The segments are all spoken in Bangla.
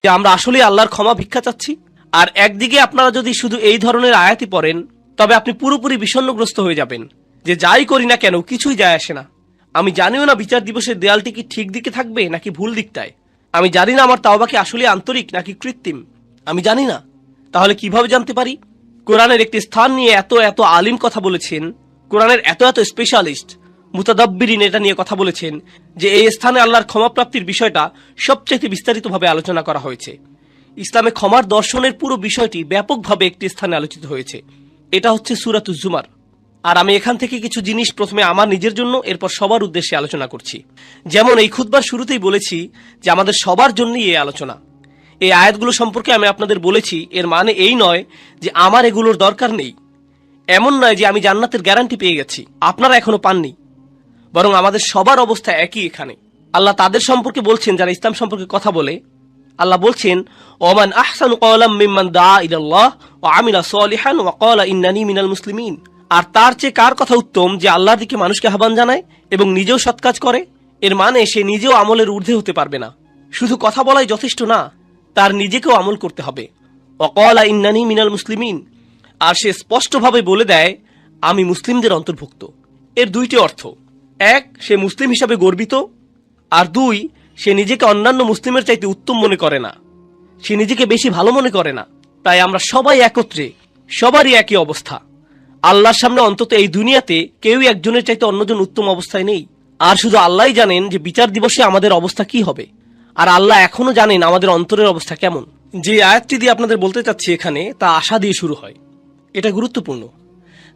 যে আমরা আসলে আল্লাহর ক্ষমা ভিক্ষা চাচ্ছি। আর একদিকে আপনারা যদি শুধু এই ধরনের আয়াতই পড়েন, তবে আপনি পুরোপুরি বিষণ্ণগ্রস্ত হয়ে যাবেন যে যাই করি না কেন কিছুই যায় আসে না। আমি জানিও না বিচার দিবসের দেয়ালটি কি ঠিক দিকে থাকবে নাকি ভুল দিকটায়। আমি জানি না আমার তাওবা কি আসলে আন্তরিক নাকি কৃত্রিম। আমি জানি না। তাহলে কিভাবে জানতে পারি? কোরআনের একটি স্থান নিয়ে এত এত আলিম কথা বলেছেন, কোরআনের এত এত স্পেশালিস্ট মুতাদাব্বিরিন এটা নিয়ে কথা বলেছেন যে এই স্থানে আল্লাহর ক্ষমাপ্রাপ্তির বিষয়টা সবচেয়ে বিস্তারিতভাবে আলোচনা করা হয়েছে। ইসলামে ক্ষমার দর্শনের পুরো বিষয়টি ব্যাপকভাবে একটি স্থানে আলোচিত হয়েছে। এটা হচ্ছে সূরাতুজ জুমার। আর আমি এখান থেকে কিছু জিনিস প্রথমে আমার নিজের জন্য, এরপর সবার উদ্দেশ্যে আলোচনা করছি। যেমন এই খুতবার শুরুতেই বলেছি যে আমাদের সবার জন্যই এই আলোচনা। এই আয়াতগুলো সম্পর্কে আমি আপনাদের বলেছি, এর মানে এই নয় যে আমার এগুলোর দরকার নেই। এমন নয় যে আমি জান্নাতের গ্যারান্টি পেয়ে গেছি, আপনারা এখনো পাননি। বরং আমাদের সবার অবস্থা একই এখানে। আল্লাহ তাদের সম্পর্কে বলছেন যারা ইসলাম সম্পর্কে কথা বলে। আল্লাহ বলছেন, ওমান আহসানু ক্বালাম মিম্মান দাআ ইলাল্লাহ ওয়া আমিলা সলিহান ওয়া ক্বালা ইন্নানি মিনাল মুসলিমিন। আর তার চেয়ে কার কথা উত্তম যে আল্লাহর দিকে মানুষকে আহ্বান জানায় এবং নিজেও সৎ কাজ করে। এর মানে সে নিজেও আমলের ঊর্ধ্বে হতে পারবে না। শুধু কথা বলাই যথেষ্ট না, তার নিজেকেও আমল করতে হবে। ওয়া ক্বালা ইন্নানি মিনাল মুসলিমিন। আর সে স্পষ্টভাবে বলে দেয় আমি মুসলিমদের অন্তর্ভুক্ত। এর দুইটি অর্থ। এক, সে মুসলিম হিসাবে গর্বিত। আর দুই, সে নিজেকে অন্যান্য মুসলিমের চাইতে উত্তম মনে করে না, সে নিজেকে বেশি ভালো মনে করে না। তাই আমরা সবাই একত্রে, সবারই একই অবস্থা। আল্লাহর সামনে অন্তত এই দুনিয়াতে কেউই একজনের চাইতে অন্যজন উত্তম অবস্থায় নেই। আর শুধু আল্লাহই জানেন যে বিচার দিবসে আমাদের অবস্থা কি হবে। আর আল্লাহ এখনো জানেন আমাদের অন্তরের অবস্থা কেমন। যে আয়াতটি দিয়ে আপনাদের বলতে চাচ্ছি এখানে, তা আশা দিয়ে শুরু হয়। এটা গুরুত্বপূর্ণ,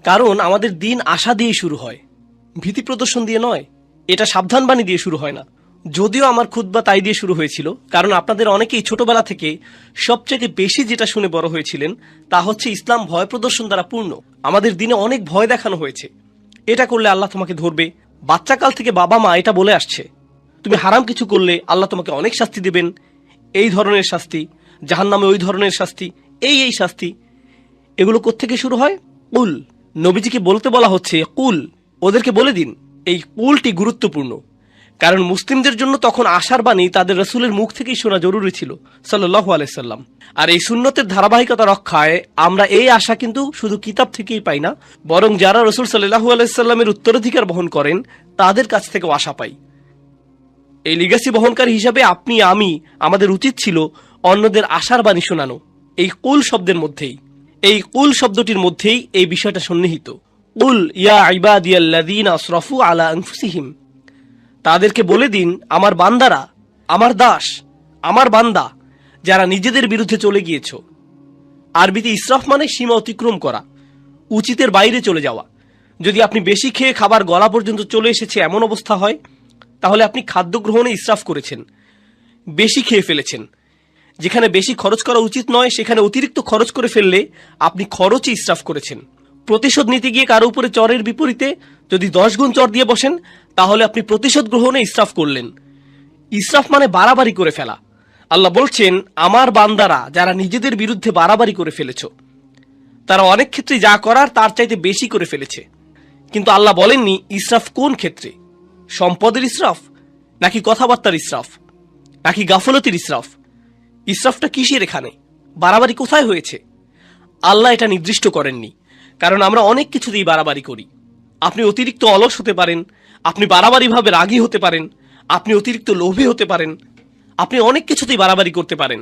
কারণ আমাদের দিন আশা দিয়ে শুরু হয়, ভীতি প্রদর্শন দিয়ে নয়। এটা সাবধানবাণী দিয়ে শুরু হয় না। যদিও আমার খুতবা তাই দিয়ে শুরু হয়েছিল, কারণ আপনাদের অনেকেই ছোটবেলা থেকে সবচেয়ে বেশি যেটা শুনে বড় হয়েছিলেন তা হচ্ছে ইসলাম ভয় প্রদর্শন দ্বারা পূর্ণ। আমাদের দিনে অনেক ভয় দেখানো হয়েছে। এটা করলে আল্লাহ তোমাকে ধরবে। বাচ্চাকাল থেকে বাবা মা এটা বলে আসছে, তুমি হারাম কিছু করলে আল্লাহ তোমাকে অনেক শাস্তি দেবেন, এই ধরনের শাস্তি, জাহান্নামে ওই ধরনের শাস্তি, এই শাস্তি। এগুলো কোত্থেকে শুরু হয়? কুল। নবীজিকে বলতে বলা হচ্ছে কুল, ওদেরকে বলে দিন। এই কুলটি গুরুত্বপূর্ণ, কারণ মুসলিমদের জন্য তখন আশার বাণী তাদের রাসূলের মুখ থেকেই শোনা জরুরি ছিল সাল্লাল্লাহু আলাইহি সাল্লাম। আর এই সুন্নতের ধারাবাহিকতা রক্ষায় আমরা এই আশা কিন্তু শুধু কিতাব থেকেই পাই না, বরং যারা রাসূল সাল্লাল্লাহু আলাইহি সাল্লামের উত্তরাধিকার বহন করেন তাদের কাছ থেকেও আশা পাই। এই লিগ্যাসি বহনকারী হিসাবে আপনি আমি আমাদের উচিত ছিল অন্যদের আশার বাণী শোনানো। এই কুল শব্দের মধ্যেই, এই কুল শব্দটির মধ্যেই এই বিষয়টা সন্নিহিত। কুল ইয়া ইবাদিয়াল্লাযীনা আসরাফু আলা আনফুসিহিম। তাদেরকে বলে দিন আমার বান্দারা, আমার দাস, আমার বান্দা যারা নিজেদের বিরুদ্ধে চলে গিয়েছ। আরবিতে ইসরাফ মানে সীমা অতিক্রম করা, উচিতের বাইরে চলে যাওয়া। যদি আপনি বেশি খেয়ে খাবার গলা পর্যন্ত চলে এসেছে এমন অবস্থা হয়, তাহলে আপনি খাদ্য গ্রহণে ইসরাফ করেছেন, বেশি খেয়ে ফেলেছেন। যেখানে বেশি খরচ করা উচিত নয় সেখানে অতিরিক্ত খরচ করে ফেললে আপনি খরচে ইসরাফ করেছেন। প্রতিশোধ নিতে গিয়ে কারো উপরে চরের বিপরীতে যদি 10 গুণ চর দিয়ে বসেন, তাহলে আপনি প্রতিশোধ গ্রহণে ইসরাফ করলেন। ইসরাফ মানে বাড়াবাড়ি করে ফেলা। আল্লাহ বলছেন আমার বান্দারা যারা নিজেদের বিরুদ্ধে বাড়াবাড়ি করে ফেলেছ, তারা অনেক ক্ষেত্রে যা করার তার চাইতে বেশি করে ফেলেছে। কিন্তু আল্লাহ বলেননি ইসরাফ কোন ক্ষেত্রে, সম্পদের ইসরাফ নাকি কথাবার্তার ইসরাফ নাকি গাফলতির ইসরাফ। ইসরাফটা কিসের এখানে, বাড়াবাড়ি কোথায় হয়েছে? আল্লাহ এটা নির্দিষ্ট করেননি, কারণ আমরা অনেক কিছুতেই বাড়াবাড়ি করি। আপনি অতিরিক্ত অলস হতে পারেন, আপনি বাড়াবাড়িভাবে রাগী হতে পারেন, আপনি অতিরিক্ত লোভী হতে পারেন, আপনি অনেক কিছুতেই বাড়াবাড়ি করতে পারেন,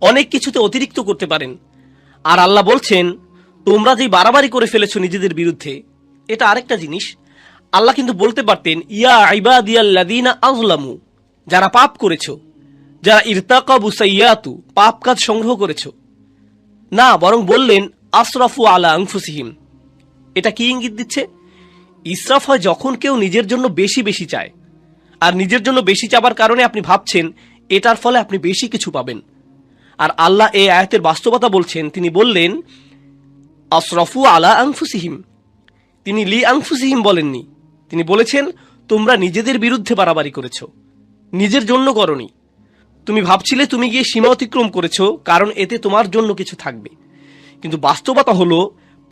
অনেক কিছুতে অতিরিক্ত করতে পারেন। আর আল্লাহ বলছেন তোমরা যেই বাড়াবাড়ি করে ফেলেছো নিজেদের বিরুদ্ধে, এটা আরেকটা জিনিস। আল্লাহ কিন্তু বলতে পারতেন ইয়া ইবাদিয়াল্লাযীনা আযলামু, যারা পাপ করেছো, যারা ইরতাকাবু সাইয়্যাতু, পাপ কাজ সংগ্রহ করেছো। না, বরং বললেন আসরাফু আলা আনফুসিহিম। এটা কি ইঙ্গিত দিচ্ছে? ইসরাফ হয় যখন কেউ নিজের জন্য বেশি বেশি চায়, আর নিজের জন্য বেশি চাবার কারণে আপনি ভাবছেন এটার ফলে আপনি বেশি কিছু পাবেন। আর আল্লাহ এই আয়াতের বাস্তবতা বলছেন, তিনি বললেন আসরাফু আলা আনফুসিহিম। তিনি লি আনফুসিহিম বলেননি, তিনি বলেছেন তোমরা নিজেদের বিরুদ্ধে বাড়াবাড়ি করেছো, নিজের জন্য করনি। তুমি ভাবছিলে তুমি গিয়ে সীমা অতিক্রম করেছো কারণ এতে তোমার জন্য কিছু থাকবে, কিন্তু বাস্তবতা হলো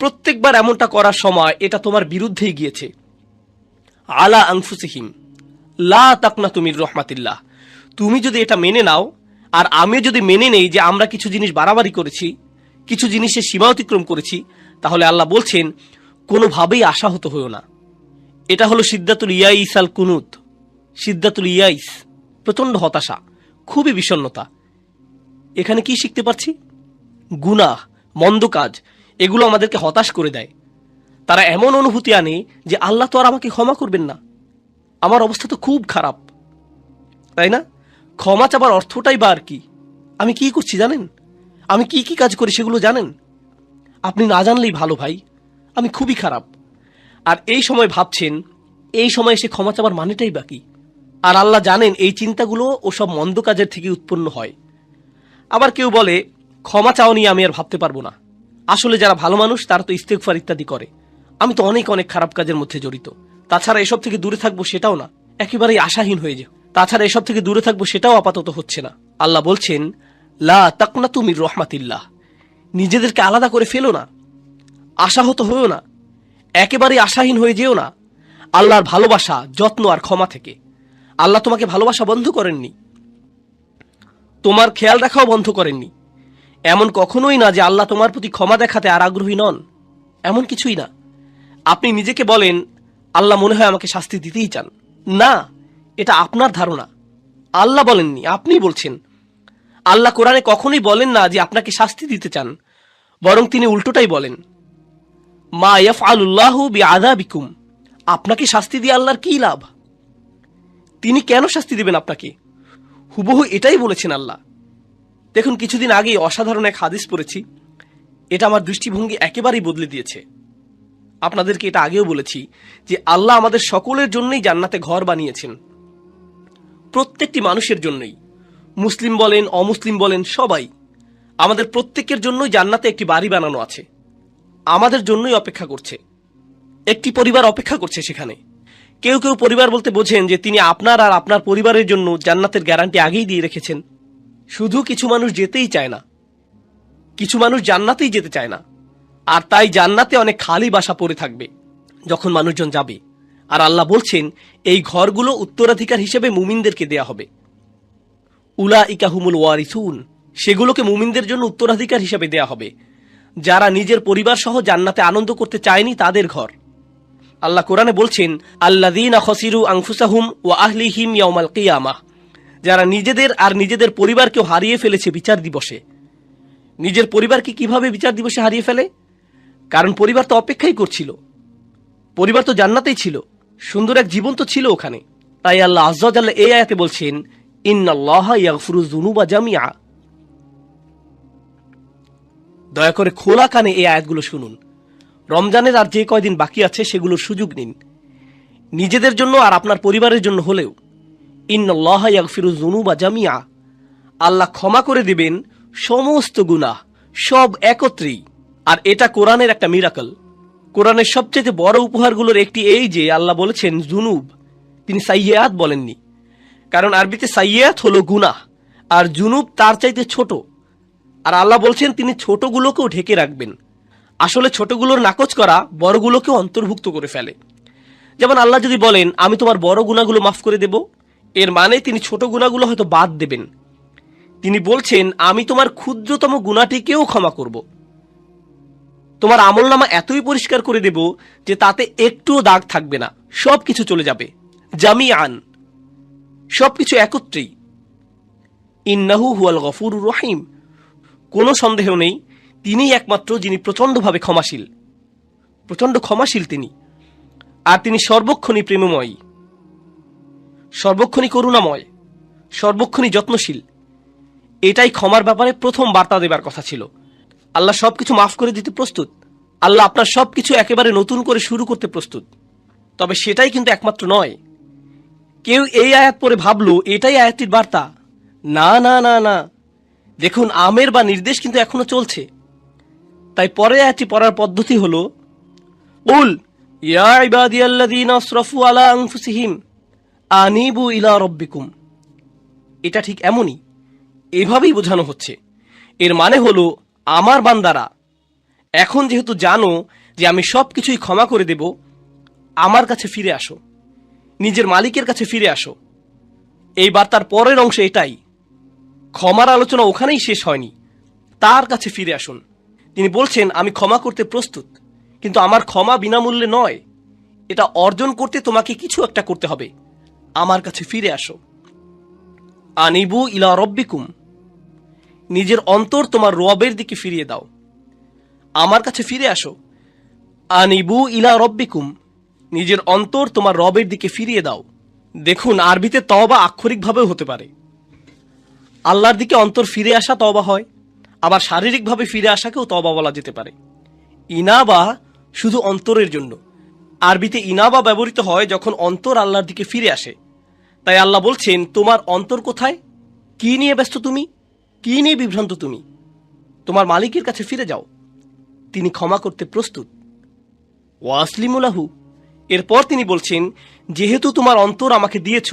প্রত্যেকবার এমনটা করার সময় এটা তোমার বিরুদ্ধেই গিয়েছে। আলা আনফুসিহিম লা তাকনাতু মির রাহমাতিল্লাহ। তুমি যদি এটা মেনে নাও আর আমিও যদি মেনে নেই যে আমরা কিছু জিনিস বাড়াবাড়ি করেছি, কিছু জিনিসের সীমা অতিক্রম করেছি, তাহলে আল্লাহ বলছেন কোনোভাবেই আশাহত হইও না। এটা হলো সিদ্দাতুল ইয়াইস আল কুনুত। সিদ্দাতুল ইয়াইস, প্রচন্ড হতাশা, খুবই বিষণ্ণতা। এখানে কি শিখতে পারছি? গুনাহ, মন্দ কাজ, এগুলো আমাদেরকে হতাশ করে দেয়। তারা এমন অনুভূতি আনে যে আল্লাহ তো আর আমাকে ক্ষমা করবেন না, আমার অবস্থা তো খুব খারাপ, তাই না? ক্ষমা চাবার অর্থটাই বা আর কি? আমি কি করছি জানেন? আমি কি কি কাজ করি সেগুলো জানেন? আপনি না জানলেই ভালো ভাই, আমি খুবই খারাপ। আর এই সময় ভাবছেন, এই সময় এসে ক্ষমা চাবার মানেটাই বাকি। আর আল্লাহ জানেন এই চিন্তাগুলো ও সব মন্দ কাজের থেকে উৎপন্ন হয়। আবার কেউ বলে ক্ষমা চাও নিয়ে আমি আর ভাবতে পারবো না। আসলে যারা ভালো মানুষ তারা তো ইস্তেগফার ইত্যাদি করে, আমি তো অনেক অনেক খারাপ কাজের মধ্যে জড়িত। তাছাড়া এসব থেকে দূরে থাকবো সেটাও না, একেবারেই আশাহীন হয়ে যায়। তাছাড়া এসব থেকে দূরে থাকবো সেটাও আপাতত হচ্ছে না। আল্লাহ বলছেন লা তাকনাতু মির রহমাতিল্লাহ, নিজেদেরকে আলাদা করে ফেলো না, আশাহত হয়েও না, একেবারেই আশাহীন হয়ে যেও না আল্লাহর ভালোবাসা, যত্ন আর ক্ষমা থেকে। আল্লাহ তোমাকে ভালোবাসা বন্ধ করেননি, তোমার খেয়াল রাখাও বন্ধ করেননি। এমন কখনোই না যে আল্লাহ তোমার প্রতি ক্ষমা দেখাতে আর আগ্রহী নন, এমন কিছুই না। আপনি নিজেকে বলেন আল্লাহ মনে হয় আমাকে শাস্তি দিতেই চান। না, এটা আপনার ধারণা, আল্লাহ বলেননি, আপনি বলছেন। আল্লাহ কোরআনে কখনোই বলেন না যে আপনাকে শাস্তি দিতে চান, বরং তিনি উল্টোটাই বলেন মা ইয়াফআলুল্লাহু বিআযাবিকুম, আপনাকে শাস্তি দিয়ে আল্লাহর কি লাভ? তিনি কেন শাস্তি দিবেন আপনাকে? হুবহু এটাই বলেছেন আল্লাহ। দেখুন, কিছুদিন আগে অসাধারণ এক হাদিস পড়েছি, এটা আমার দৃষ্টিভঙ্গি একেবারেই বদলে দিয়েছে। আপনাদেরকে এটা আগেও বলেছি যে আল্লাহ আমাদের সকলের জন্যই জান্নাতে ঘর বানিয়েছেন, প্রত্যেকটি মানুষের জন্যই, মুসলিম বলেন অমুসলিম বলেন সবাই, আমাদের প্রত্যেকের জন্যই জান্নাতে একটি বাড়ি বানানো আছে, আমাদের জন্যই অপেক্ষা করছে। একটি পরিবার অপেক্ষা করছে সেখানে। কেউ কেউ পরিবার বলতে বোঝেন যে তিনি আপনার আর আপনার পরিবারের জন্য জান্নাতের গ্যারান্টি আগেই দিয়ে রেখেছেন। শুধু কিছু মানুষ যেতেই চায় না, কিছু মানুষ জান্নাতেই যেতে চায় না, আর তাই জান্নাতে অনেক খালি বাসা পড়ে থাকবে যখন মানুষজন যাবে। আর আল্লাহ বলছেন এই ঘরগুলো উত্তরাধিকার হিসেবে মুমিনদেরকে দেয়া হবে। উলাইকা হুমুল ওয়ারিসুন, সেগুলোকে মুমিনদের জন্য উত্তরাধিকার হিসেবে দেয়া হবে, যারা নিজের পরিবার সহ জান্নাতে আনন্দ করতে চায়নি তাদের ঘর। আল্লাহ কোরআনে বলছেন আল্লাযীনা খাসিরু আনফুসাহুম ওয়া আহলিহিম ইয়াওমাল কিয়ামাহ, যারা নিজেদের আর নিজেদের পরিবারকেও হারিয়ে ফেলেছে বিচার দিবসে। নিজের পরিবারকে কিভাবে বিচার দিবসে হারিয়ে ফেলে? কারণ পরিবার তো অপেক্ষাই করছিল, পরিবার তো জান্নাতেই ছিল, সুন্দর এক জীবন তো ছিল ওখানে। তাই আল্লাহ আযজা ওয়া জাল্লা এই আয়াতে বলছেন ইন্নাল্লাহা ইয়াগফিরুয যুনুবা জামিআ। দয়া করে খোলা কানে এই আয়াতগুলো শুনুন। রমজানের আর যে কয়দিন বাকি আছে সেগুলোর সুযোগ নিন, নিজেদের জন্য আর আপনার পরিবারের জন্য হলেও। ইন্নাল্লাহা ইয়াগফিরুয যুনুবা জামিআ, আল্লাহ ক্ষমা করে দিবেন সমস্ত গুনাহ, সব একত্রেই। আর এটা কোরআনের একটা মিরাকল। কোরআনের সবচেয়ে বড় উপহারগুলোর একটি এই যে আল্লাহ বলেছেন জুনুব, তিনি সাইয়্যাত বলেননি। কারণ আরবিতে সাইয়্যাত হলো গুনাহ, আর জুনুব তার চাইতে ছোট। আর আল্লাহ বলছেন তিনি ছোটগুলোকেও ঢেকে রাখবেন। আসলে ছোটগুলোর নাকচ করা বড়গুলোকেও অন্তর্ভুক্ত করে ফেলে। যেমন আল্লাহ যদি বলেন আমি তোমার বড় গুনাহগুলো মাফ করে দেব, এর মানে তিনি ছোট গুনাহগুলো হয়তো বাদ দেবেন। তিনি বলছেন আমি তোমার ক্ষুদ্রতম গুনাহটিকেও ক্ষমা করব, তোমার আমলনামা এতই পরিষ্কার করে দেব যে তাতে একটুও দাগ থাকবে না, সবকিছু চলে যাবে জামিআন, সবকিছু একত্রেই। ইন্নাহু হুয়াল গফুরুর রহিম, কোনো সন্দেহ নেই তিনিই একমাত্র যিনি প্রচণ্ডভাবে ক্ষমাশীল, প্রচণ্ড ক্ষমাশীল তিনি। আর তিনি সর্বক্ষণই প্রেমময়ী, সর্বক্ষণই করুণাময়, সর্বক্ষণই যত্নশীল। এটাই ক্ষমার ব্যাপারে প্রথম বার্তা দেবার কথা ছিল। আল্লাহ সবকিছু মাফ করে দিতে প্রস্তুত, আল্লাহ আপনার সবকিছু একেবারে নতুন করে শুরু করতে প্রস্তুত। তবে সেটাই কিন্তু একমাত্র নয়। কেউ এই আয়াত পড়ে ভাবলো এটাই আয়াতটির বার্তা। না না না না, দেখুন আমের বা নির্দেশ কিন্তু এখনো চলছে। তাই পরের আয়াতটি পড়ার পদ্ধতি হলো উল ইয়া ইবাদিয়াল্লাযীনা আসরাফু আলা আনফুসিহিম আনিবু ইলা রাব্বিকুম। এটা ঠিক এমনই, এভাবেই বোঝানো হচ্ছে। এর মানে হলো আমার বান্দারা, এখন যেহেতু জানো যে আমি সবকিছুই ক্ষমা করে দেব, আমার কাছে ফিরে আসো, নিজের মালিকের কাছে ফিরে আসো। এই বার্তার পরের অংশ এটাই ক্ষমার আলোচনা ওখানেই শেষ হয়নি, তার কাছে ফিরে আসুন। তিনি বলছেন, আমি ক্ষমা করতে প্রস্তুত, কিন্তু আমার ক্ষমা বিনামূল্যে নয়, এটা অর্জন করতে তোমাকে কিছু একটা করতে হবে। আমার কাছে ফিরে আসো। আনিবু ইলা রব্বিকুম, নিজের অন্তর তোমার রবের দিকে ফিরিয়ে দাও। আমার কাছে ফিরে আসো। আনিবু ইলা রব্বিকুম, নিজের অন্তর তোমার রবের দিকে ফিরিয়ে দাও। দেখুন, আরবিতে তওবা আক্ষরিকভাবেও হতে পারে। আল্লাহর দিকে অন্তর ফিরে আসা তওবা হয়, আবার শারীরিকভাবে ফিরে আসাকেও তওবা বলা যেতে পারে। ইনাবা শুধু অন্তরের জন্য। আরবিতে ইনাবা ব্যবহৃত হয় যখন অন্তর আল্লাহর দিকে ফিরে আসে। তাই আল্লাহ বলছেন, তোমার অন্তর কোথায়? কি নিয়ে ব্যস্ত তুমি? কি নিয়ে বিভ্রান্ত তুমি? তোমার মালিকের কাছে ফিরে যাও, তিনি ক্ষমা করতে প্রস্তুত। ওয়াসলিমুলাহু, এরপর তিনি বলছেন, যেহেতু তোমার অন্তর আমাকে দিয়েছ,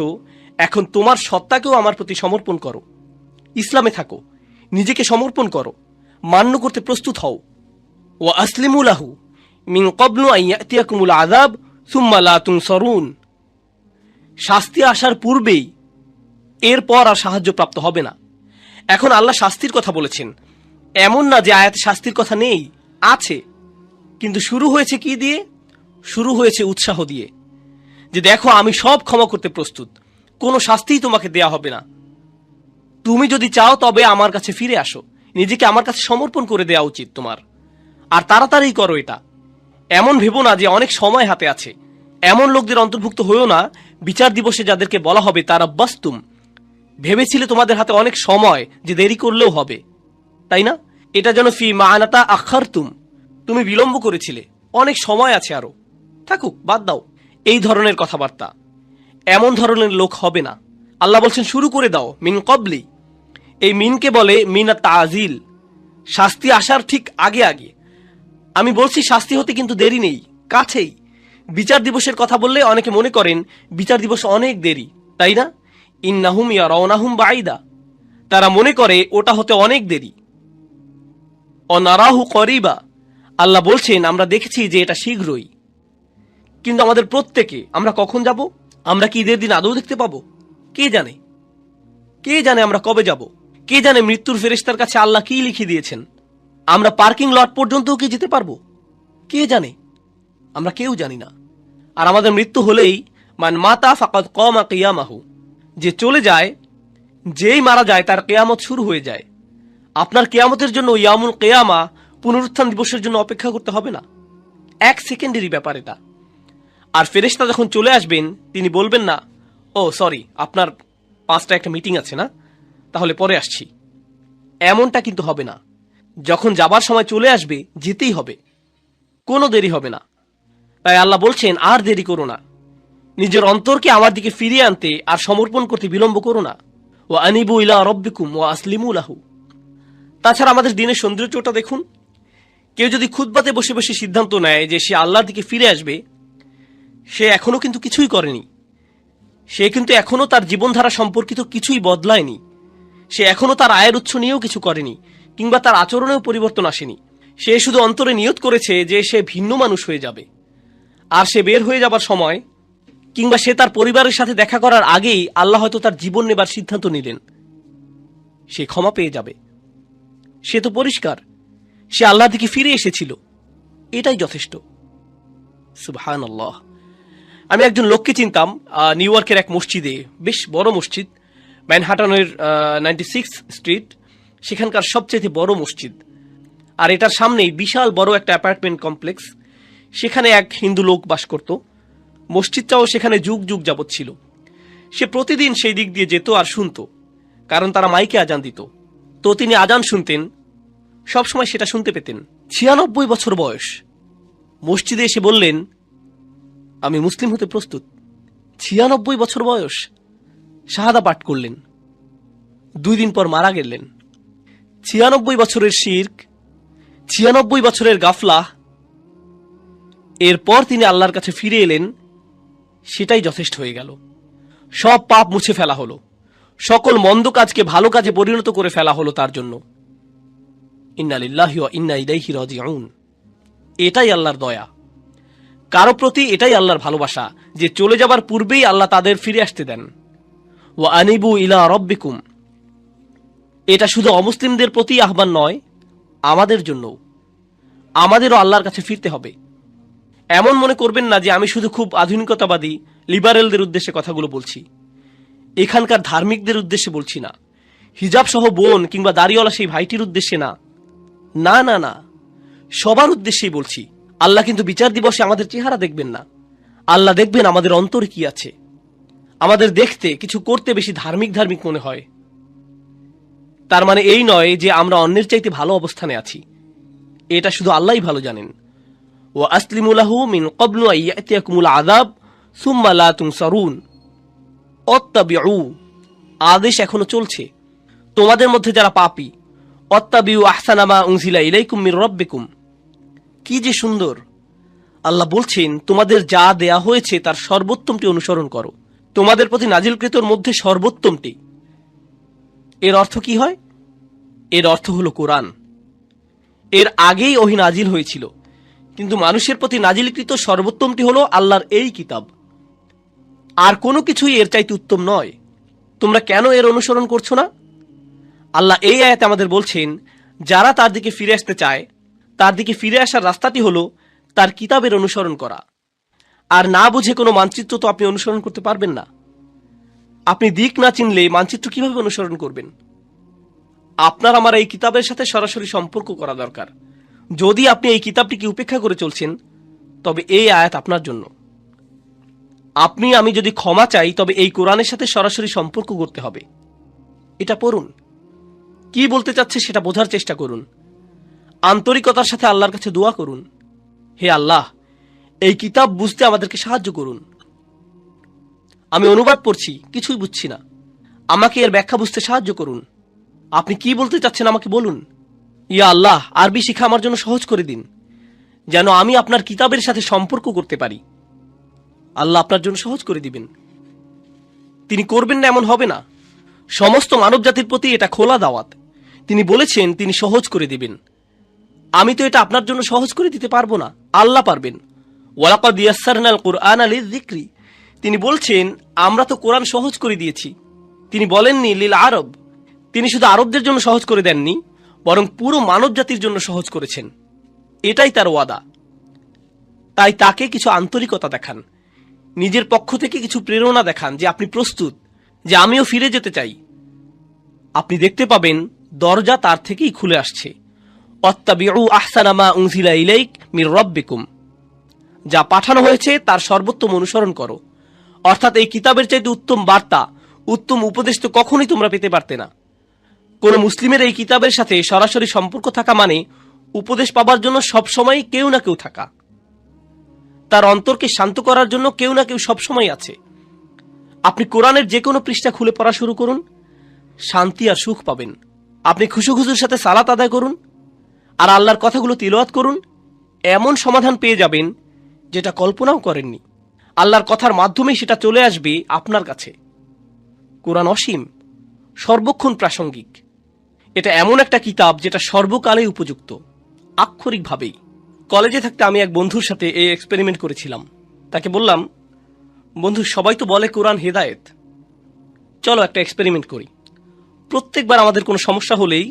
এখন তোমার সত্তাকেও আমার প্রতি সমর্পণ করো। ইসলামে থাকো, নিজেকে সমর্পণ করো, মান্য করতে প্রস্তুত হও। ওয়া আসলিমুলাহু মিন ক্বাবলু আন ইয়াতিয়াকুমুল আযাব সুম্মা লা তুনসারুন, শাস্তি আসার পূর্বেই এরপর আর সাহায্য প্রাপ্ত হবে না। এখন আল্লাহ শাস্তির কথা বলেছেন, এমন না যে আয়াতে শাস্তির কথা নেই, আছে, কিন্তু শুরু হয়েছে কি দিয়ে? শুরু হয়েছে উৎসাহ দিয়ে, যে দেখো আমি সব ক্ষমা করতে প্রস্তুত, কোনো শাস্তিই তোমাকে দেয়া হবে না। তুমি যদি চাও তবে আমার কাছে ফিরে আসো, নিজেকে আমার কাছে সমর্পণ করে দেওয়া উচিত তোমার, আর তাড়াতাড়ি করো এটা। এমন ভেবো না যে অনেক সময় হাতে আছে। এমন লোকদের অন্তর্ভুক্ত হয়েও না বিচার দিবসে যাদেরকে বলা হবে তারা বাস্তুম, ভেবেছিলে তোমাদের হাতে অনেক সময় যে দেরি করলেও হবে, তাই না? এটা যেন ফি মানাতা আখারতুম, তুমি বিলম্ব করেছিলে, অনেক সময় আছে আরো, থাকুক, বাদ দাও। এই ধরনের কথাবার্তা, এমন ধরনের লোক হবে না। আল্লাহ বলছেন শুরু করে দাও, মিন কবলি। এই মিনকে বলে মিনা তাজিল, শাস্তি আসার ঠিক আগে আগে। আমি বলছি শাস্তি হতে কিন্তু দেরি নেই, কাছেই। বিচার দিবসের কথা বললে অনেকে মনে করেন বিচার দিবস অনেক দেরি, তাই না? ইন্নাহুম ইয়ারাউনাহুম বাঈদা, তারা মনে করে ওটা হতে অনেক দেরি। অনারাহু করিবা, আল্লাহ বলছেন আমরা দেখেছি যে এটা শীঘ্রই। কিন্তু আমাদের প্রত্যেকে আমরা কখন যাব? আমরা কি ঈদের দিন আদৌ দেখতে পাবো? কে জানে? কে জানে আমরা কবে যাব? কে জানে মৃত্যুর ফেরেশতার কাছে আল্লাহ কি লিখে দিয়েছেন? আমরা পার্কিং লট পর্যন্তও কি যেতে পারবো? কে জানে? আমরা কেউ জানি না। আর আমাদের মৃত্যু হলেই মান মাতা ফাকাদ কামা কিয়ামাহু, যে চলে যায়, যেই মারা যায় তার কিয়ামত শুরু হয়ে যায়। আপনার কিয়ামতের জন্য ইয়ামুল কিয়ামা, পুনরুত্থান দিবসের জন্য অপেক্ষা করতে হবে না। এক সেকেন্ডেরই ব্যাপার এটা। আর ফেরেশতা যখন চলে আসবেন তিনি বলবেন না, ও সরি, আপনার 5টা একটা মিটিং আছে না, তাহলে পরে আসছি। এমনটা কিন্তু হবে না। যখন যাবার সময় চলে আসবে, যেতেই হবে, কোনো দেরি হবে না। তাই আল্লাহ বলছেন আর দেরি করো না, নিজের অন্তরকে আমার দিকে ফিরিয়ে আনতে আর সমর্পণ করতে বিলম্ব করো না। ওয়া আনিবু ইলা রাব্বিকুম ওয়া আসলিমু লাহু। তাছাড়া আমাদের দিনের সৌন্দর্যটা দেখুন। কেউ যদি খুতবাতে বসে বসে সিদ্ধান্ত নেয় যে সে আল্লাহর দিকে ফিরে আসবে, সে এখনো কিন্তু কিছুই করেনি। সে কিন্তু এখনো তার জীবনধারা সম্পর্কিত কিছুই বদলায়নি। সে এখনো তার আয়ের উৎস নিয়েও কিছু করেনি, কিংবা তার আচরণেও পরিবর্তন আসেনি। সে শুধু অন্তরে নিয়ত করেছে যে সে ভিন্ন মানুষ হয়ে যাবে, আর সে বের হয়ে যাবার সময় কিংবা সে তার পরিবারের সাথে দেখা করার আগেই আল্লাহ হয়তো তার জীবন নেবার সিদ্ধান্ত নিলেন। সে ক্ষমা পেয়ে যাবে। সে তো পরিষ্কার, সে আল্লাহর দিকে ফিরে এসেছিল, এটাই যথেষ্ট। সুবহানাল্লাহ। আমি একজন লোককে চিনতাম নিউ ইয়র্কের এক মসজিদে, বেশ বড় মসজিদ, ম্যানহাটনের 96 স্ট্রিট, সেখানকার সবচেয়ে বড় মসজিদ। আর এটার সামনেই বিশাল বড় একটা অ্যাপার্টমেন্ট কমপ্লেক্স। সেখানে এক হিন্দু লোক বাস করত। মসজিদটাও সেখানে যুগ যুগ যাবৎ ছিল। সে প্রতিদিন সেই দিক দিয়ে যেত আর শুনত, কারণ তারা মাইকে আজান দিত। তো তিনি আজান শুনতেন, সবসময় সেটা শুনতে পেতেন। 96 বছর বয়স, মসজিদে এসে বললেন আমি মুসলিম হতে প্রস্তুত। 96 বছর বয়স, শাহাদা পাঠ করলেন। 2 দিন পর মারা গেলেন। 96 বছরের শিরক, 96 বছরের গাফলা। এরপর তিনি আল্লাহর কাছে ফিরে এলেন, সেটাই যথেষ্ট হয়ে গেল। সব পাপ মুছে ফেলা হলো, সকল মন্দ কাজকে ভালো কাজে পরিণত করে ফেলা হলো তার জন্য। ইন্না লিল্লাহি ওয়া ইন্না ইলাইহি রাজিউন। এটাই আল্লাহর দয়া, কারো প্রতি এটাই আল্লাহর ভালোবাসা, যে চলে যাবার পূর্বেই আল্লাহ তাদের ফিরে আসতে দেন। ওয়া আনিবু ইলা রাব্বিকুম, এটা শুধু অমুসলিমদের প্রতি আহ্বান নয়, আমাদের জন্যও। আমাদেরও আল্লাহর কাছে ফিরতে হবে। এমন মনে করবেন না যে আমি শুধু খুব আধুনিকতাবাদী লিবারেলদের উদ্দেশ্যে কথাগুলো বলছি। এখানকার ধার্মিকদের উদ্দেশ্যে বলছি না, হিজাব সহ বোন কিংবা দাড়িওয়ালা সেই ভাইটির উদ্দেশ্যে না, না না না, সবার উদ্দেশ্যেই বলছি। আল্লাহ কিন্তু বিচার দিবসে আমাদের চেহারা দেখবেন না, আল্লাহ দেখবেন আমাদের অন্তরে কি আছে। আমাদের দেখতে কিছু করতে বেশি ধার্মিক ধার্মিক মনে হয়, তার মানে এই নয় যে আমরা অন্যের চাইতে ভালো অবস্থানে আছি। এটা শুধু আল্লাহই ভালো জানেন। ওয়া আসলিমু লাহু মিন ক্বাবলু আন ইয়াতিয়াকুমুল আযাব সুম্মা লা তুনসারুন। অত্তাবিউ, আদেশ এখনো চলছে। তোমাদের মধ্যে যারা পাপী, অত্তাবিউ আহসানা মা উনজিলা ইলাইকুম মির রাব্বিকুম। কি যে সুন্দর! আল্লাহ বলছেন, তোমাদের যা দেয়া হয়েছে তার সর্বোত্তমটি অনুসরণ করো। তোমাদের প্রতি নাজিলকৃতর মধ্যে সর্বোত্তমটি। এর অর্থ কি হয়? এর অর্থ হলো কোরআন। এর আগেই ওহী নাজিল হয়েছিল, কিন্তু মানুষের প্রতি নাজিলকৃত সর্বোত্তমটি হলো আল্লাহর এই কিতাব। আর কোনো কিছুই এর চাইতে উত্তম নয়। তোমরা কেন এর অনুসরণ করছো না? আল্লাহ এই আয়াতে আমাদের বলছেন, যারা তার দিকে ফিরে আসতে চায়, তার দিকে ফিরে আসার রাস্তাটি হলো তার কিতাবের অনুসরণ করা। আর না বুঝে কোনো মানচিত্র তো আপনি অনুসরণ করতে পারবেন না। আপনি দিক না চিনলে মানচিত্র কিভাবে অনুসরণ করবেন? আপনার আমার এই কিতাবের সাথে সরাসরি সম্পর্ক করা দরকার। যদি আপনি এই কিতাবটিকে উপেক্ষা করে চলছেন, তবে এই আয়াত আপনার জন্য। আপনি আমি যদি ক্ষমা চাই, তবে এই কোরআনের সাথে সরাসরি সম্পর্ক করতে হবে। এটা পড়ুন, কি বলতে চাচ্ছে সেটা বোঝার চেষ্টা করুন, আন্তরিকতার সাথে আল্লাহর কাছে দোয়া করুন, হে আল্লাহ, এই কিতাব বুঝতে আমাদেরকে সাহায্য করুন। আমি অনুবাদ পড়ছি, কিছুই বুঝছি না, আমাকে এর ব্যাখ্যা বুঝতে সাহায্য করুন। আপনি কি বলতে চাচ্ছেন আমাকে বলুন। ইয়া আল্লাহ, আরবি শিখা আমার জন্য সহজ করে দিন, যেন আমি আপনার কিতাবের সাথে সম্পর্ক করতে পারি। আল্লাহ আপনার জন্য সহজ করে দিবেন। তিনি করবেন না এমন হবে না। সমস্ত মানব জাতির প্রতি এটা খোলা দাওয়াত। তিনি বলেছেন তিনি সহজ করে দিবেন। আমি তো এটা আপনার জন্য সহজ করে দিতে পারবো না, আল্লাহ পারবেন। ওয়ালাকাদ ইয়াসসারনাল কুরআনা লিযিকরি। তিনি বলছেন আমরা তো কোরআন সহজ করে দিয়েছি। তিনি বলেননি লিল আরব। তিনি শুধু আরবদের জন্য সহজ করে দেননি, বরং পুরো মানব জাতির জন্য সহজ করেছেন। এটাই তার ওয়াদা। তাই তাকে কিছু আন্তরিকতা দেখান, নিজের পক্ষ থেকে কিছু প্রেরণা দেখান যে আপনি প্রস্তুত, যে আমিও ফিরে যেতে চাই। আপনি দেখতে পাবেন দরজা তার থেকেই খুলে আসছে। অত্তাবিউ আহসানা মা উনজিলা ইলাইক মির রাব্বিকুম। যা পাঠানো হয়েছে তার সর্বোত্তম অনুসরণ করো। অর্থাৎ এই কিতাবের চাইতে উত্তম বার্তা, উত্তম উপদেশ তো কখনোই তোমরা পেতে পারতে না। কোন মুসলিমের এই কিতাবের সাথে সরাসরি সম্পর্ক থাকা মানে উপদেশ পাবার জন্য সবসময় কেউ না কেউ থাকা। তার অন্তরকে শান্ত করার জন্য কেউ না কেউ সবসময় আছে। আপনি কোরআনের যে কোনো পৃষ্ঠা খুলে পড়া শুরু করুন, শান্তি আর সুখ পাবেন। আপনি খুশুখুজুর সাথে সালাত আদায় করুন আর আল্লাহর কথাগুলো তিলাওয়াত করুন, এমন সমাধান পেয়ে যাবেন যেটা কল্পনাও করেননি। আল্লাহর কথার মাধ্যমেই সেটা চলে আসবে আপনার কাছে। কোরআন অসীম, সর্বক্ষণ প্রাসঙ্গিক। এটা এমন একটা কিতাব যেটা সর্বকালে উপযুক্ত, আক্ষরিকভাবেই। কলেজে থাকতে আমি এক বন্ধুর সাথে এই এক্সপেরিমেন্ট করেছিলাম। তাকে বললাম, বন্ধু, সবাই তো বলে কোরআন হেদায়েত, চলো একটা এক্সপেরিমেন্ট করি। প্রত্যেকবার আমাদের কোনো সমস্যা হলেই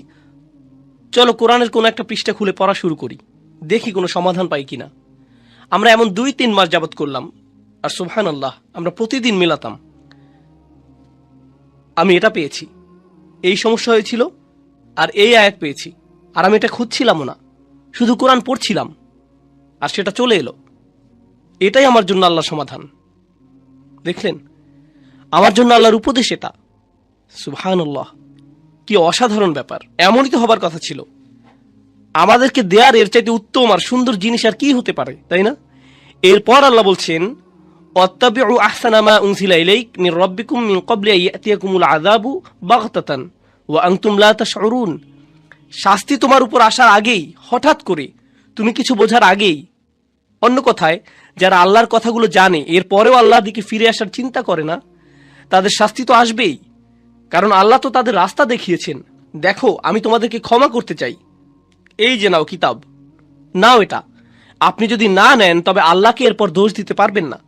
চলো কোরআনের কোনো একটা পৃষ্ঠা খুলে পড়া শুরু করি, দেখি কোনো সমাধান পাই কিনা। আমরা এমন 2-3 মাস যাবত করলাম, আর সুবহানাল্লাহ, আমরা প্রতিদিন মেলাতাম। আমি এটা পেয়েছি, এই সমস্যা হয়েছিল, আর এই আয়াত পেয়েছি। আর আমি এটা খুঁজছিলামও না, শুধু কোরআন পড়ছিলাম, আর সেটা চলে এলো। এটাই আমার জন্য আল্লাহর সমাধান। দেখলেন, আমার জন্য আল্লাহর উপদেশ এটা। সুবহানাল্লাহ, কি অসাধারণ ব্যাপার! এমনই তো হবার কথা ছিল। আমাদেরকে দেয়ার এর চাইতে উত্তম আর সুন্দর জিনিস আর কি হতে পারে, তাই না? এরপর আল্লাহ বলছেন, অত্তাবিউ আহসানা মা উনজিলা ইলাইক মির রাব্বিকুম মিন ক্বাবলি আন ইয়াতিয়াকুমুল আযাবু বাগতাতান ওয়া আনতুম লা তাশউরুন। শাস্তি তোমার উপর আসার আগেই, হঠাৎ করে, তুমি কিছু বোঝার আগেই। অন্য কথায়, যারা আল্লাহর কথাগুলো জানে এরপরেও আল্লাহর দিকে ফিরে আসার চিন্তা করে না, তাদের শাস্তি তো আসবেই। কারণ আল্লাহ তো তাদের রাস্তা দেখিয়েছেন। দেখো, আমি তোমাদেরকে ক্ষমা করতে চাই, এই যে নাও কিতাব, নাও এটা। আপনি যদি না নেন তবে আল্লাহকে এরপর দোষ দিতে পারবেন না।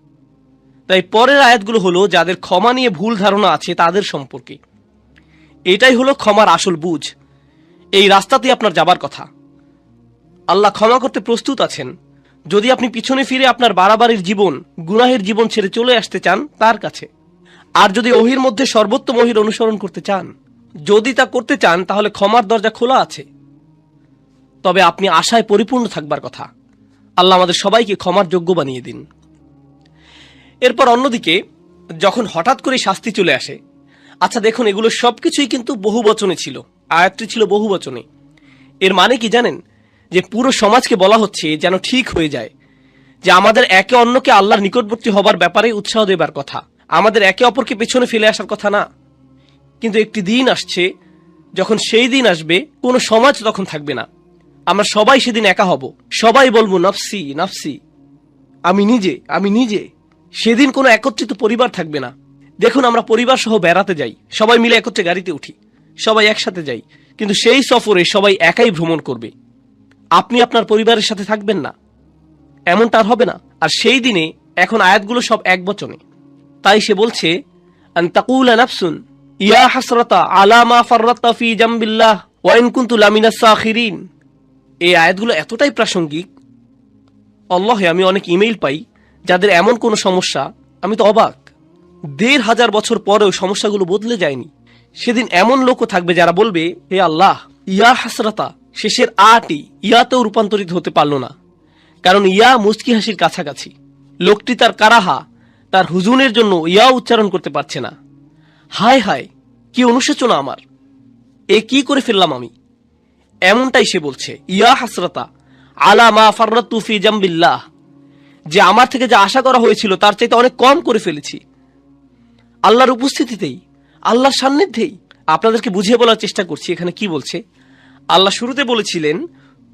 তাই পরের আয়াতগুলো হলো যাদের ক্ষমা নিয়ে ভুল ধারণা আছে তাদের সম্পর্কে। এটাই হলো ক্ষমার আসল বুঝ। এই রাস্তাতেই আপনার যাবার কথা। আল্লাহ ক্ষমা করতে প্রস্তুত আছেন যদি আপনি পিছনে ফিরে আপনার বাড়াবাড়ির জীবন, গুনাহের জীবন ছেড়ে চলে আসতে চান তার কাছে। আর যদি ওহির মধ্যে সর্বোত্তম ওহির অনুসরণ করতে চান, যদি তা করতে চান, তাহলে ক্ষমার দরজা খোলা আছে। তবে আপনি আশায় পরিপূর্ণ থাকবার কথা। আল্লাহ আমাদের সবাইকে ক্ষমার যোগ্য বানিয়ে দিন। এরপর অন্যদিকে যখন হঠাৎ করে শাস্তি চলে আসে, আচ্ছা দেখুন, এগুলো সবকিছুই কিন্তু বহু বচনে ছিল, আয়াতটি ছিল বহু বচনে। এর মানে কি জানেন? যে পুরো সমাজকে বলা হচ্ছে যেন ঠিক হয়ে যায় যে আমাদের একে অন্যকে আল্লাহর নিকটবর্তী হবার ব্যাপারে উৎসাহ দেবার কথা, আমাদের একে অপরকে পেছনে ফেলে আসার কথা না। কিন্তু একটি দিন আসছে, যখন সেই দিন আসবে কোনো সমাজ তখন থাকবে না। আমরা সবাই সেদিন একা হব, সবাই বলবো নাফসি নাফসি, আমি নিজে আমি নিজে। সেদিন কোনো একত্রিত পরিবার থাকবে না। দেখুন, আমরা পরিবার সহ বেড়াতে যাই, সবাই মিলে একত্রে গাড়িতে উঠি, সবাই একসাথে যাই, কিন্তু সেই সফরে সবাই একাই ভ্রমণ করবে। আপনি আপনার পরিবারের সাথে থাকবেন না, এমনটা আর হবে না। আর সেই দিনে এখন আয়াতগুলো সব এক বচনে। তাই সে বলছে আন তাকুলা নাফসুন ইয়া হাসরাতা আলা মা ফাররাতা ফি জামবিল্লাহ ওয়া ইন কুনতু লামিনাস সাখিরিন। এই আয়াতগুলো এতটাই প্রাসঙ্গিক, আল্লাহে আমি অনেক ইমেইল পাই যাদের এমন কোনো সমস্যা, আমি তো অবাক। ১,৫০০ বছর পরেও সমস্যাগুলো বদলে যায়নি। সেদিন এমন লোকও থাকবে যারা বলবে, হে আল্লাহ, ইয়া হাসরাতা শেষের আটি ইয়াতেও রূপান্তরিত হতে পারল না, কারণ ইয়া মুচকি হাসির কাছাকাছি। লোকটি তার কারাহা, তার হুজুনের জন্য ইয়া উচ্চারণ করতে পারছে না। হায় হায়, কি অনুশোচনা আমার, এ কি করে ফেললাম আমি। এমনটাই সে বলছে, ইয়া হাসরাতা আলা মা ফাররাতু ফি জামবিল্লাহ, যে আমার থেকে যা আশা করা হয়েছিল তার চাইতে অনেক কম করে ফেলেছি। আল্লাহর উপস্থিতিতেই, আল্লাহর সান্নিধ্যেই। আপনাদেরকে বুঝিয়ে বলার চেষ্টা করছি এখানে কি বলছে। আল্লাহ শুরুতে বলেছিলেন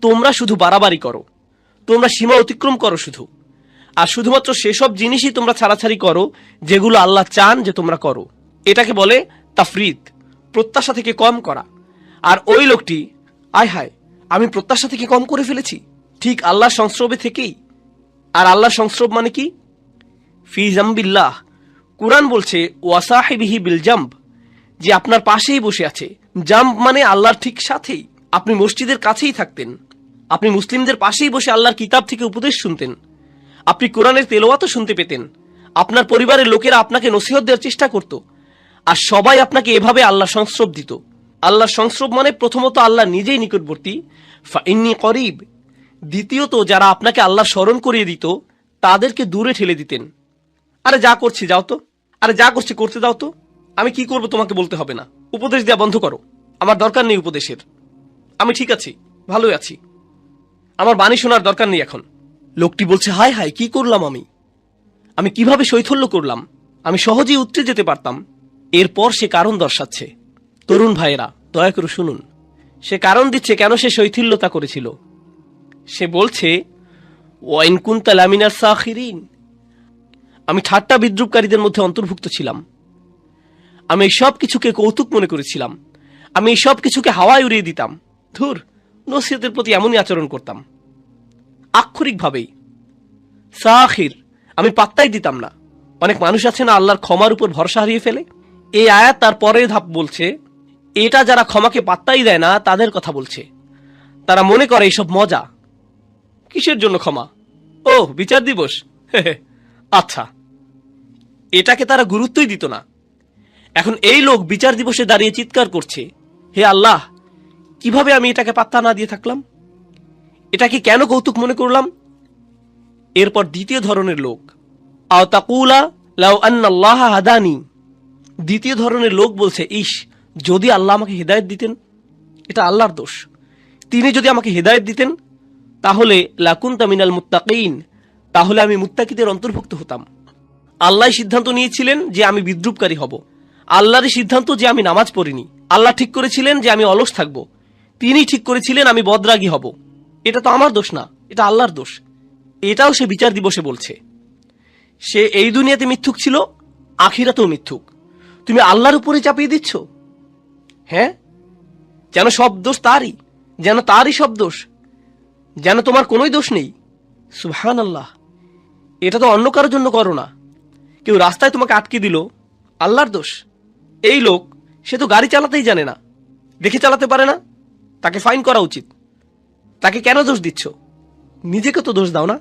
তোমরা শুধু বাড়াবাড়ি করো, তোমরা সীমা অতিক্রম করো শুধু, আর শুধুমাত্র সেসব জিনিসই তোমরা ছাড়াছাড়ি করো যেগুলো আল্লাহ চান যে তোমরা করো। এটাকে বলে তাফরিদ, প্রত্যাশা থেকে কম করা। আর ওই লোকটি, আয় হায়, আমি প্রত্যাশা থেকে কম করে ফেলেছি, ঠিক আল্লাহর সংস্রবে থেকেই। আর আল্লাহর সংস্রব মানে কি? ফি জামবিল্লাহ। কুরআন বলছে ওয়াসাহিবিহি বিল জাম্ব, যে আপনার পাশেই বসে আছে। জাম্ব মানে আল্লাহর ঠিক সাথেই। আপনি মসজিদের কাছেই থাকতেন, আপনি মুসলিমদের পাশেই বসে আল্লাহর কিতাব থেকে উপদেশ শুনতেন, আপনি কোরআনের তেলাওয়াতও শুনতে পেতেন, আপনার পরিবারের লোকেরা আপনাকে নসিহত দেওয়ার চেষ্টা করত, আর সবাই আপনাকে এভাবে আল্লাহর সংস্রব দিত। আল্লাহর সংস্রব মানে প্রথমত আল্লাহ নিজেই নিকটবর্তী, ফাইন্নী করিব। দ্বিতীয়ত যারা আপনাকে আল্লাহ স্মরণ করিয়ে দিত তাদেরকে দূরে ঠেলে দিতেন। আরে যা করছি যাও তো, আরে যা করছি করতে দাও তো, আমি কি করব তোমাকে বলতে হবে না, উপদেশ দেওয়া বন্ধ করো, আমার দরকার নেই উপদেশের, আমি ঠিক আছি, ভালোই আছি, আমার বাণী শোনার দরকার নেই এখন। লোকটি বলছে, হায় হায়, কি করলাম আমি কিভাবে শৈথল্য করলাম, আমি সহজেই উতরে যেতে পারতাম। এরপর সে কারণ দর্শাচ্ছে। তরুণ ভাইয়েরা, দয়া করে শুনুন, সে কারণ দিচ্ছে কেন সে শৈথিল্যতা করেছিল। সে বলছে ওয়া ইন কুনতা লামিনাস সাখিরিন, আমি ঠাট্টা বিদ্রুপকারীদের মধ্যে অন্তর্ভুক্ত ছিলাম। আমি এই সব কিছুকে কৌতুক মনে করেছিলাম, আমি এই সব কিছুকে হাওয়ায় উড়িয়ে দিতাম। ধুর, নসিহতের প্রতি এমনই আচরণ করতাম, আক্ষরিকভাবেই সাখির, আমি পাত্তাই দিতাম না। অনেক মানুষ আছে না আল্লাহর ক্ষমার উপর ভরসা হারিয়ে ফেলে। এই আয়াত তার পরের ধাপ বলছে, এটা যারা ক্ষমাকে পাত্তাই দেয় না তাদের কথা বলছে। তারা মনে করে এইসব মজা, কিসের জন্য ক্ষমা, ও বিচার দিবস, আচ্ছা, এটাকে তারা গুরুত্বই দিত না। এখন এই লোক বিচার দিবসে দাঁড়িয়ে চিৎকার করছে, হে আল্লাহ, কিভাবে আমি এটাকে পাত্তা না দিয়ে থাকলাম, এটাকে কেন কৌতুক মনে করলাম। এরপর দ্বিতীয় ধরনের লোক, আও তাকুলা লাউ আন্নাল্লাহ হাদানি, দ্বিতীয় ধরনের লোক বলছে, ইস, যদি আল্লাহ আমাকে হেদায়েত দিতেন, এটা আল্লাহর দোষ, তিনি যদি আমাকে হেদায়েত দিতেন তাহলে লাকুনতা মিনাল মুত্তাকিন, তাহলে আমি মুত্তাকিদের অন্তর্ভুক্ত হতাম। আল্লাহ সিদ্ধান্ত নিয়েছিলেন যে আমি বিদ্রুপকারী হব, আল্লাহরই সিদ্ধান্ত যে আমি নামাজ পড়িনি, আল্লাহ ঠিক করেছিলেন যে আমি অলস থাকব, তিনি ঠিক করেছিলেন আমি বদরাগী হব। এটা তো আমার দোষ না, এটা আল্লাহর দোষ। এটাও সে বিচার দিবসে বলছে। সে এই দুনিয়াতে মিথ্যুক ছিল, আখিরাতেও মিথ্যুক। তুমি আল্লাহর উপরে চাপিয়ে দিচ্ছ, হ্যাঁ, যেন সব দোষ তারই, যেন তারই সব দোষ, যেন তোমার কোনোই দোষ নেই। সুবহানাল্লাহ, এটা তো অন্য কারোর জন্য করো না। কেউ রাস্তায় তোমাকে আটকে দিল, আল্লাহর দোষ। এই লোক সে তো গাড়ি চালাতেই জানে না, দেখে চালাতে পারে না, তাকে ফাইন করা উচিত। তাকে কেন দোষ দিচ্ছ? নিজেকে তো দোষ দাও না,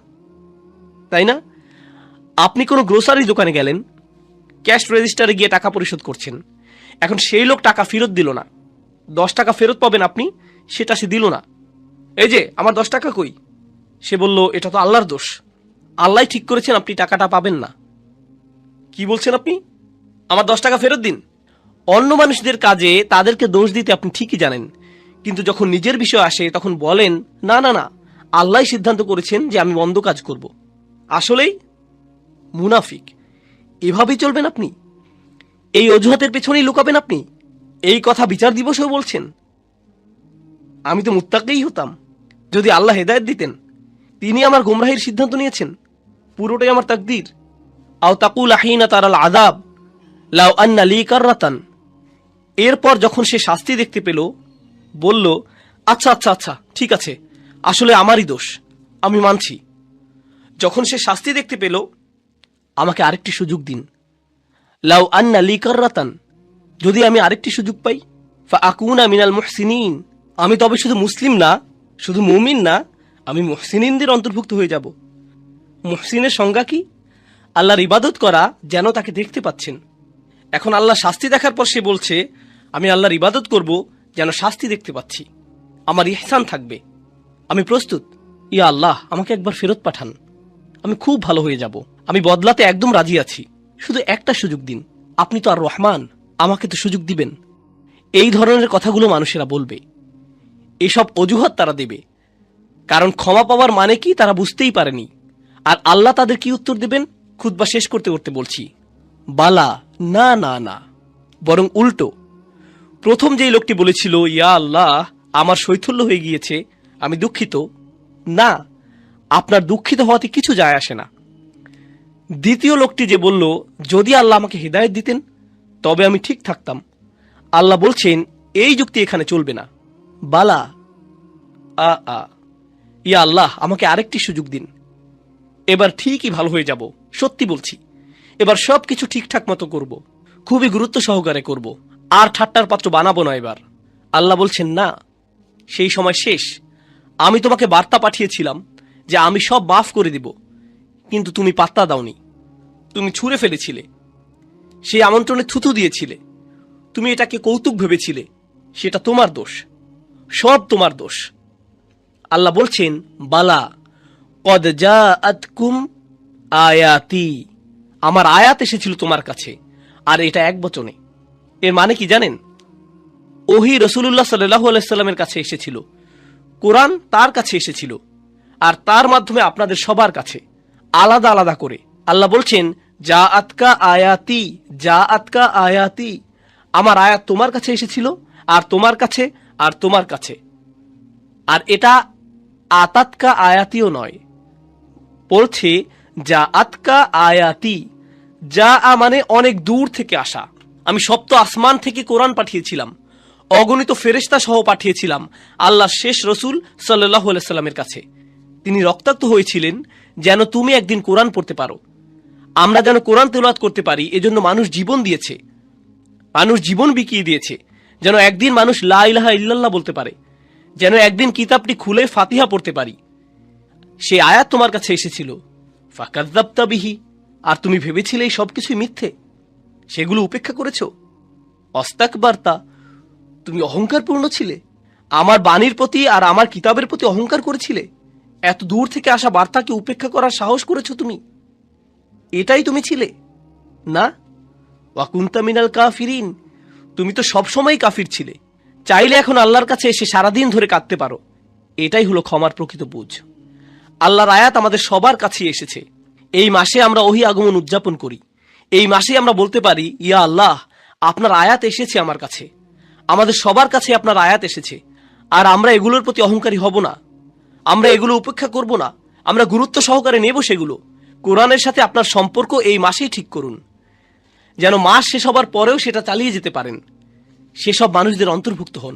তাই না? আপনি কোনো গ্রোসারি দোকানে গেলেন, ক্যাশ রেজিস্টারে গিয়ে টাকা পরিশোধ করছেন, এখন সেই লোক টাকা ফেরত দিল না, 10 টাকা ফেরত পাবেন আপনি, সেটা সে দিল না। এই যে আমার 10 টাকা কই? সে বলল, এটা তো আল্লাহর দোষ, আল্লাহ ঠিক করেছেন আপনি টাকাটা পাবেন না। কি বলছেন আপনি? আমার 10 টাকা ফেরত দিন। অন্য মানুষদের কাজে তাদেরকে দোষ দিতে আপনি ঠিকই জানেন, কিন্তু যখন নিজের বিষয় আসে তখন বলেন, না না না, আল্লাহ সিদ্ধান্ত করেছেন যে আমি মন্দ কাজ করব। আসলেই মুনাফিক। এভাবেই চলবেন আপনি? এই অজুহাতের পেছনেই লুকাবেন আপনি? এই কথা বিচার দিবসেও বলছেন? আমি তো মুত্তাকিই হতাম যদি আল্লাহ হেদায়েত দিতেন। তিনি আমার গোমরাহির সিদ্ধান্ত নিয়েছেন, পুরোটাই আমার তাকদীর। আও তাকুল হিনা তারাল আযাব লাউ আন্না লি কাররাতান। এরপর যখন সে শাস্তি দেখতে পেল, বলল, আচ্ছা আচ্ছা আচ্ছা, ঠিক আছে, আসলে আমারই দোষ, আমি মানছি। যখন সে শাস্তি দেখতে পেল, আমাকে আরেকটি সুযোগ দিন। লাউ আন্না লি কাররাতান, যদি আমি আরেকটি সুযোগ পাই, ফা আকুনা মিনাল মুহসিনিন, আমি তবে শুধু মুসলিম না, শুধু মুমিন না, আমি মুহসিনিনদের অন্তর্ভুক্ত হয়ে যাব। মুহসিনের সংজ্ঞা কি? আল্লাহর ইবাদত করা যেন তাকে দেখতে পাচ্ছেন। এখন আল্লাহ শাস্তি দেখার পর সে বলছে, আমি আল্লাহর ইবাদত করব যেন শাস্তি দেখতে পাচ্ছি, আমার ইহসান থাকবে, আমি প্রস্তুত। ইয়া আল্লাহ, আমাকে একবার ফেরত পাঠান, আমি খুব ভালো হয়ে যাব, আমি বদলাতে একদম রাজি আছি, শুধু একটা সুযোগ দিন, আপনি তো আর রহমান, আমাকে তো সুযোগ দিবেন। এই ধরনের কথাগুলো মানুষেরা বলবে, এসব অজুহাত তারা দেবে, কারণ ক্ষমা পাওয়ার মানে কি তারা বুঝতেই পারেনি। আর আল্লাহ তাদের কি উত্তর দেবেন? খুতবা শেষ করতে করতে বলছি, বালা, না না না, বরং উল্টো। প্রথম যেই লোকটি বলেছিল, ইয়া আল্লাহ, আমার শৈথল্য হয়ে গিয়েছে, আমি দুঃখিত, না, আপনার দুঃখিত হওয়াতে কিছু যায় আসে না। দ্বিতীয় লোকটি যে বলল, যদি আল্লাহ আমাকে হিদায়াত দিতেন তবে আমি ঠিক থাকতাম, আল্লাহ বলছেন এই যুক্তি এখানে চলবে না। বালা, ইয়া আল্লাহ, আমাকে আরেকটি সুযোগ দিন, এবার ঠিকই ভালো হয়ে যাব, সত্যি বলছি, এবার সব কিছু ঠিকঠাক মতো করব, খুবই গুরুত্ব সহকারে করব, আর ঠাট্টার পাত্র বানাবো না এবার। আল্লাহ বলছেন, না, সেই সময় শেষ। আমি তোমাকে বার্তা পাঠিয়েছিলাম যে আমি সব মাফ করে দিব, কিন্তু তুমি পাত্তা দাওনি, তুমি ছুঁড়ে ফেলেছিলে, সেই আমন্ত্রণে থুতু দিয়েছিলে, তুমি এটাকে কৌতুক ভেবেছিলে, সেটা তোমার দোষ, সব তোমার দোষ। আল্লাহ বলছেন, বালা, কদ জাআতকুম আয়াতি, আমার আয়াত এসেছিল তোমার কাছে, আর এটা এক বচনে। এর মানে কি জানেন? ওহী রাসূলুল্লাহ সাল্লাল্লাহু আলাইহি সাল্লামের কাছে এসেছিল, কোরআন তার কাছে এসেছিল, আর তার মাধ্যমে আপনাদের সবার কাছে আলাদা আলাদা করে। আল্লাহ বলছেন, জাআতকা আয়াতি, জাআতকা আয়াতি, আমার আয়াত তোমার কাছে এসেছিল, আর তোমার কাছে, আর তোমার কাছে। আর এটা আতাতকা আয়াতিও নয়, বলছে জাআতকা আয়াতি। যা মানে অনেক দূর থেকে আসা। আমি সপ্ত আসমান থেকে কোরআন পাঠিয়েছিলাম, অগণিত ফেরেশতা সহ পাঠিয়েছিলাম আল্লাহর শেষ রসুল সাল্লাল্লাহু আলাইহি সাল্লামের কাছে। তিনি রক্তাক্ত হয়েছিলেন যেন তুমি একদিন কোরআন পড়তে পারো, আমরা যেন কোরআন তেলাওয়াত করতে পারি, এজন্য মানুষ জীবন দিয়েছে, মানুষ জীবন বিকিয়ে দিয়েছে, যেন একদিন মানুষ লা ইলাহা ইল্লাল্লাহ বলতে পারে, যেন একদিন কিতাবটি খুলে ফাতিহা পড়তে পারি। সে আয়াত তোমার কাছে এসেছিল, ফাকাযযাবতা বিহি, আর তুমি ভেবেছিলে এই সবকিছুই মিথ্যে, সেগুলো উপেক্ষা করেছো। অস্তাকবারতা, তুমি অহংকারপূর্ণ ছিলে, আমার বাণীর প্রতি আর আমার কিতাবের প্রতি অহংকার করেছিলে, এত দূর থেকে আসা বার্তাকে উপেক্ষা করার সাহস করেছো তুমি, এটাই তুমি ছিলে না? ওয়াকুনতা মিনাল কাফিরিন, তুমি তো সবসময় কাফির ছিলে। চাইলে এখন আল্লাহর কাছে এসে সারাদিন ধরে কাঁদতে পারো, এটাই হলো ক্ষমার প্রকৃত বুঝ। আল্লাহর আয়াত আমাদের সবার কাছে এসেছে। এই মাসে আমরা ওহী আগমন উদযাপন করি, এই মাসে আমরা বলতে পারি, ইয়া আল্লাহ, আপনার আয়াত এসেছে আমার কাছে, আমাদের সবার কাছে আপনার আয়াত এসেছে, আর আমরা এগুলোর প্রতি অহংকারী হব না, আমরা এগুলো উপেক্ষা করব না, আমরা গুরুত্ব সহকারে নেব সেগুলো। কোরআনের সাথে আপনার সম্পর্ক এই মাসেই ঠিক করুন, যেন মাস শেষ হবার পরেও সেটা চালিয়ে যেতে পারেন, সেসব মানুষদের অন্তর্ভুক্ত হন।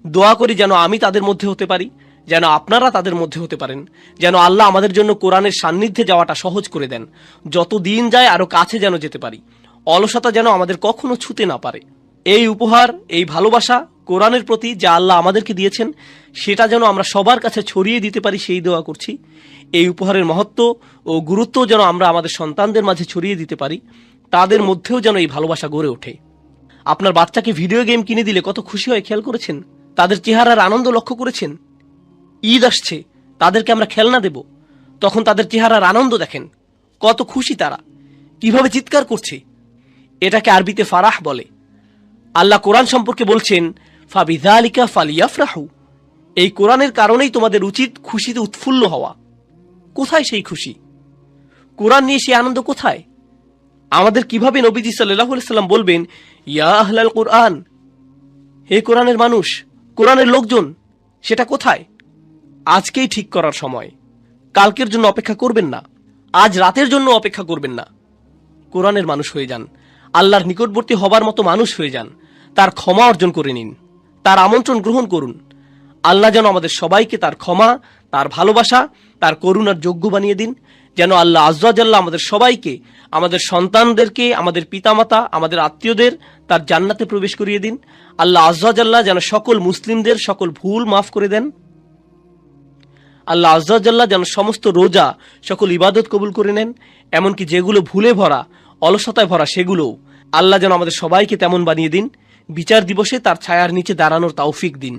দোয়া করি যেন আমি তাদের মধ্যে হতে পারি, যেন আপনারা তাদের মধ্যে হতে পারেন, যেন আল্লাহ আমাদের জন্য কোরআনের সান্নিধ্যে যাওয়াটা সহজ করে দেন, যত দিন যায় আরো কাছে যেন যেতে পারি, অলসতা যেন আমাদের কখনো ছুতে না পারে। এই উপহার, এই ভালোবাসা কোরআনের প্রতি যা আল্লাহ আমাদেরকে দিয়েছেন, সেটা যেন আমরা সবার কাছে ছড়িয়ে দিতে পারি, সেই দোয়া করছি। এই উপহারের মহত্ব ও গুরুত্ব যেন আমরা আমাদের সন্তানদের মাঝে ছড়িয়ে দিতে পারি, তাদের মধ্যেও যেন এই ভালোবাসা গড়ে ওঠে। আপনার বাচ্চাকে ভিডিও গেম কিনে দিলে কত খুশি হয় খেয়াল করেছেন? তাদের চেহারার আনন্দ লক্ষ্য করেছেন? ঈদ আসছে, তাদেরকে আমরা খেলনা দেব, তখন তাদের চেহারার আনন্দ দেখেন, কত খুশি তারা, কিভাবে চিৎকার করছে। এটাকে আরবিতে ফারাহ বলে। আল্লাহ কোরআন সম্পর্কে বলছেন, ফাবিযালিকা ফালিয়াফরাহু। এই কোরআনের কারণেই তোমাদের উচিত খুশিতে উৎফুল্ল হওয়া। কোথায় সেই খুশি? কোরআন নিয়ে সেই আনন্দ কোথায়? আমাদের কিভাবে নবীজি সাল্লাল্লাহু আলাইহি সাল্লাম বলবেন, ইয়া আহলাল কোরআন, হে কোরআনের মানুষ, কোরআনের লোকজন, সেটা কোথায়? আজকেই ঠিক করার সময়। কালকের জন্য অপেক্ষা করবেন না, আজ রাতের জন্য অপেক্ষা করবেন না। কোরআনের মানুষ হয়ে যান, আল্লাহর নিকটবর্তী হবার মতো মানুষ হয়ে যান, তার ক্ষমা অর্জন করে নিন, তার আমন্ত্রণ গ্রহণ করুন। আল্লাহ যেন আমাদের সবাইকে তার ক্ষমা, তার ভালোবাসা, তার করুণার যোগ্য বানিয়ে দিন। যেন আল্লাহ আজ্জা জাল্লাহ আমাদের সবাইকে, আমাদের সন্তানদেরকে, আমাদের পিতামাতা, আমাদের আত্মীয়দের তার জান্নাতে প্রবেশ করিয়ে দিন। আল্লাহ আজ্জা জাল্লাহ যেন সকল মুসলিমদের সকল ভুল মাফ করে দেন। আল্লাহ আজ্জা জাল্লাহ যেন সমস্ত রোজা, সকল ইবাদত কবুল করে নেন, এমনকি যেগুলো ভুলে ভরা, অলসতায় ভরা, সেগুলোও আল্লাহ যেন আমাদের সবাইকে তেমন বানিয়ে দিন। বিচার দিবসে তার ছায়ার নিচে দাঁড়ানোর তৌফিক দিন।